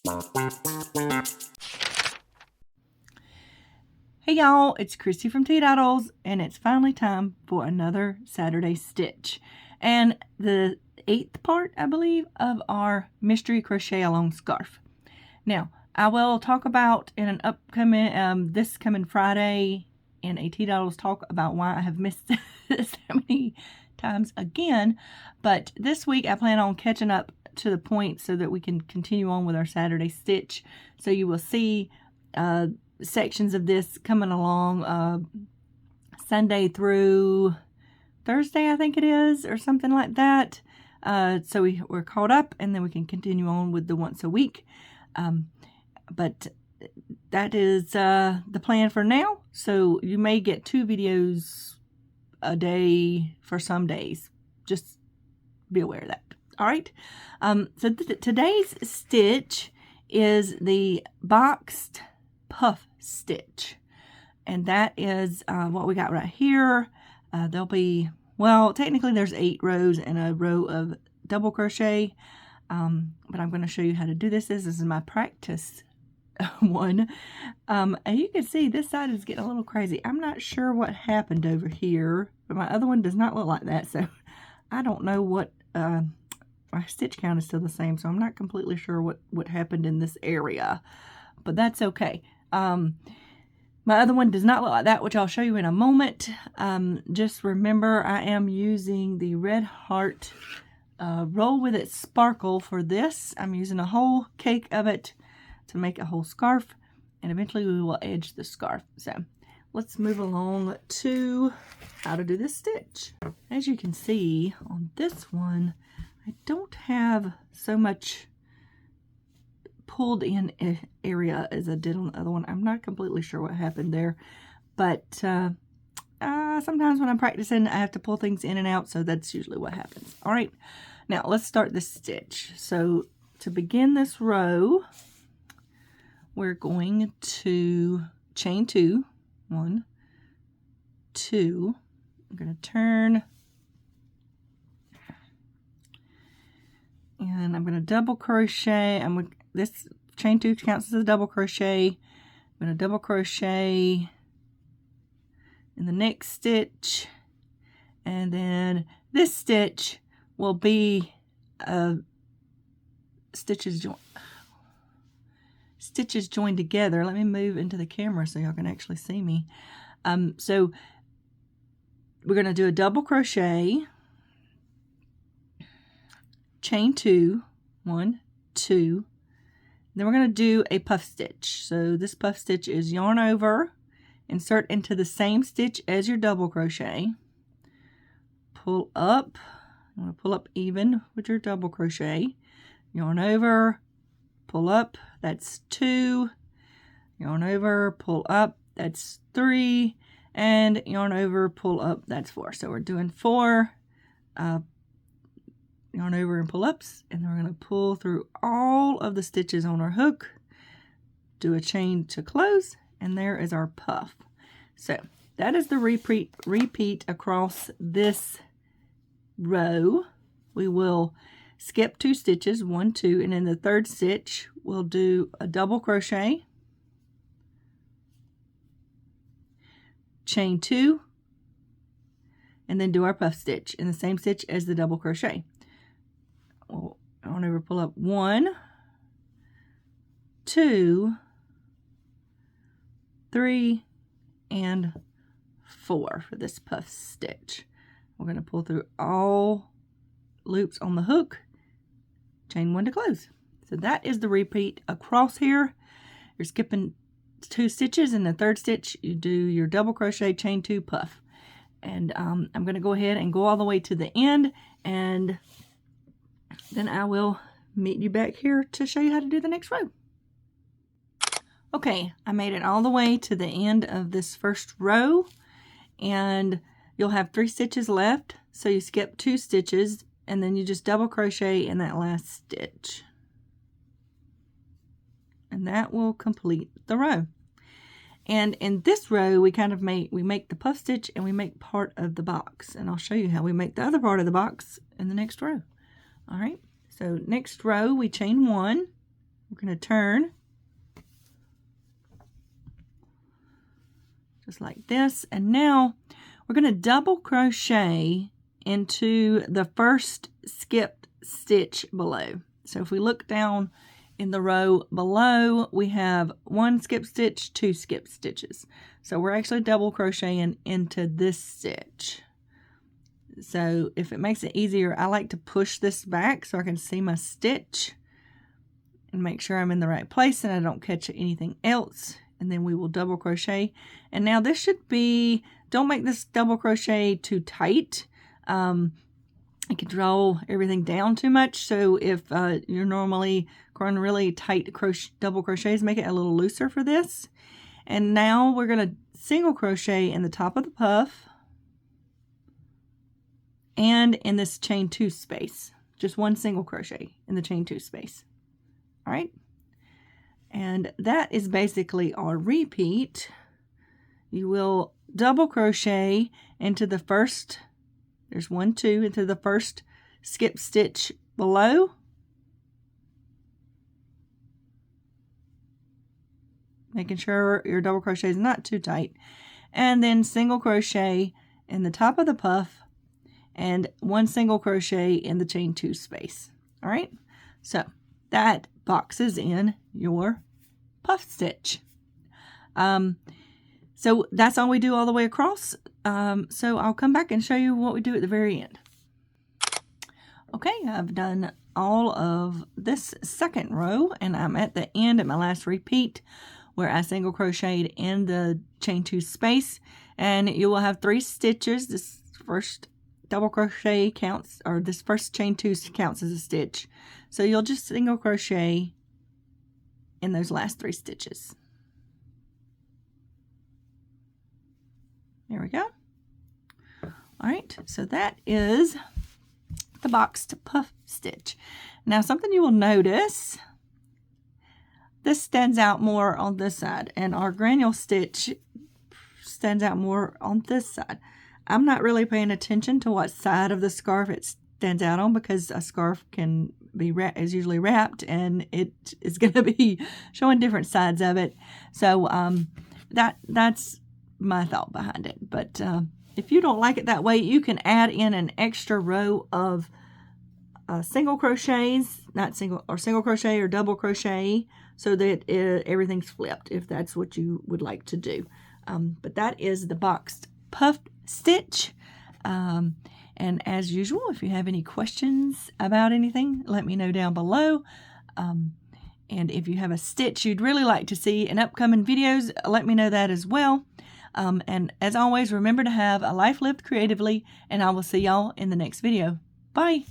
Hey y'all, it's Christy from Teadoddles, and it's finally time for another Saturday stitch. And the 8th part, I believe, of our mystery crochet along scarf. Now, I will talk about in an upcoming, this coming Friday in a Teadoddles talk about why I have missed this so many times again. But this week I plan on catching up to the point so that we can continue on with our Saturday stitch. So you will see sections of this coming along Sunday through Thursday, I think it is, or something like that. So we're caught up, and then we can continue on with the once a week. But that is the plan for now. So you may get 2 videos a day for some days. Just be aware of that. All right. So today's stitch is the boxed puff stitch, and that is what we got right here. There'll be, well, technically there's 8 rows and a row of double crochet, but I'm going to show you how to do this. This is my practice one, and you can see this side is getting a little crazy. I'm not sure what happened over here, but my other one does not look like that, so I don't know what my stitch count is still the same, so I'm not completely sure what happened in this area, but that's okay. My other one does not look like that, which I'll show you in a moment. Just remember, I am using the Red Heart Roll With It Sparkle for this. I'm using a whole cake of it to make a whole scarf, and eventually we will edge the scarf. So let's move along to how to do this stitch. As you can see on this one, I don't have so much pulled in area as I did on the other one. I'm not completely sure what happened there, but sometimes when I'm practicing I have to pull things in and out, so that's usually what happens. All right, now let's start this stitch. So to begin this row, we're going to chain 2, 1, 2. I'm going to turn, and I'm going to double crochet. This chain 2 counts as a double crochet. I'm going to double crochet in the next stitch, and then this stitch will be stitches joined together. Let me move into the camera so y'all can actually see me. So we're going to do a double crochet, chain 2, 1, 2. Then we're going to do a puff stitch. So this puff stitch is yarn over, insert into the same stitch as your double crochet, pull up. I'm going to pull up even with your double crochet, yarn over, pull up, that's 2, yarn over, pull up, that's 3, and yarn over, pull up, that's 4. So we're doing 4 yarn over and pull ups, and then we're going to pull through all of the stitches on our hook, do a chain to close, and there is our puff. So that is the repeat across this row. We will skip 2 stitches, 1, 2, and in the 3rd stitch we'll do a double crochet, chain 2, and then do our puff stitch in the same stitch as the double crochet. We'll yarn over, pull up 1, 2, 3, and 4 for this puff stitch. We're going to pull through all loops on the hook, chain 1 to close. So that is the repeat across here. You're skipping 2 stitches. In the 3rd stitch you do your double crochet, chain 2, puff. And I'm going to go ahead and go all the way to the end, and then I will meet you back here to show you how to do the next row. Okay, I made it all the way to the end of this first row, and you'll have 3 stitches left. So you skip 2 stitches, and then you just double crochet in that last stitch, and that will complete the row. And in this row we make the puff stitch, and we make part of the box, and I'll show you how we make the other part of the box in the next row. All right, so next row we chain 1, we're going to turn just like this, and now we're going to double crochet into the first skipped stitch below. So if we look down in the row below, we have 1 skip stitch, 2 skip stitches. So we're actually double crocheting into this stitch. So if it makes it easier, I like to push this back so I can see my stitch and make sure I'm in the right place and I don't catch anything else. And then we will double crochet. And now this should be, don't make this double crochet too tight. It can draw everything down too much. So if you're normally going really tight double crochets, make it a little looser for this. And now we're going to single crochet in the top of the puff and in this chain 2 space. Just 1 single crochet in the chain 2 space. All right. And that is basically our repeat. You will double crochet into the first, there's 1, 2, into the first skip stitch below. Making sure your double crochet is not too tight. And then single crochet in the top of the puff and 1 single crochet in the chain 2 space. All right. So that boxes in your puff stitch. So that's all we do all the way across. So I'll come back and show you what we do at the very end. Okay, I've done all of this second row and I'm at the end at my last repeat where I single crocheted in the chain 2 space, and you will have 3 stitches. This first double crochet counts, or this first chain 2 counts as a stitch. So you'll just single crochet in those last 3 stitches. There we go. All right, so that is the boxed puff stitch. Now something you will notice, this stands out more on this side, and our granule stitch stands out more on this side. I'm not really paying attention to what side of the scarf it stands out on, because a scarf can be is usually wrapped and it is going to be showing different sides of it. So that's my thought behind it. But if you don't like it that way, you can add in an extra row of single crochets, single crochet or double crochet, so that everything's flipped if that's what you would like to do. But that is the boxed puff stitch. And as usual, if you have any questions about anything, let me know down below. And if you have a stitch you'd really like to see in upcoming videos, let me know that as well. And as always, remember to have a life lived creatively, and I will see y'all in the next video. Bye!